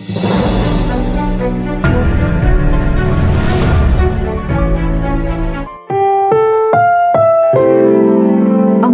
Ang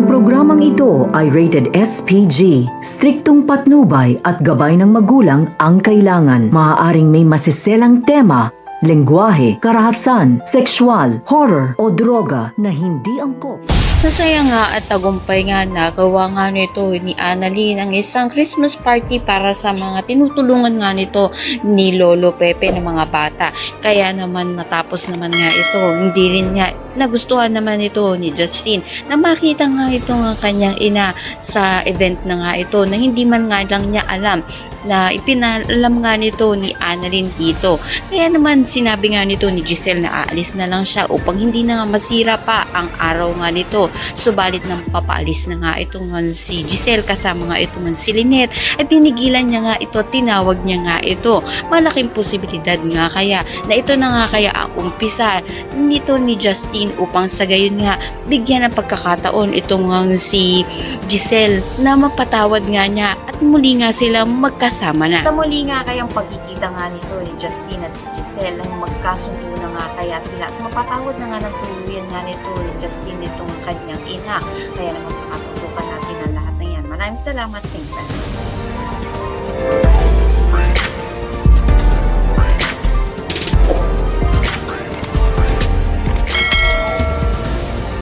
programang ito ay rated SPG, striktong patnubay at gabay ng magulang ang kailangan. Maaaring may masiselang tema, lengguwahe, karahasan, sexual, horror o droga na hindi angkop. Masaya nga at tagumpay nga nagawa nga nito ni Annalyn ang isang Christmas party para sa mga tinutulungan nga nito ni Lolo Pepe ng mga bata. Kaya naman matapos naman nga ito, hindi rin nga nagustuhan naman ito ni Justin na makita nga ito ng kanyang ina sa event na nga ito na hindi man nga lang niya alam na ipinalam nga nito ni Annalyn dito. Kaya naman sinabi nga nito ni Giselle na aalis na lang siya upang hindi na nga masira pa ang araw nga nito. Subalit nang papaalis na nga ito nga si Giselle kasama nga ito nga si Lynette ay pinigilan niya nga ito, tinawag niya nga ito. Malaking posibilidad nga kaya na ito na nga kaya ang umpisa nito ni Justin upang sa gayon nga bigyan ng pagkakataon itong nga si Giselle na mapatawad nga niya at muli nga sila magkasama na. Sa muli nga kayang pagkikita nga nito ni Justin at si Giselle ay magkasundo na nga kaya sila at mapatawad na nga ng tuluyan nga nito ni Justin itong kanyang ina. Kaya naman makatutukan natin ang lahat na yan. Maraming salamat sa inyo.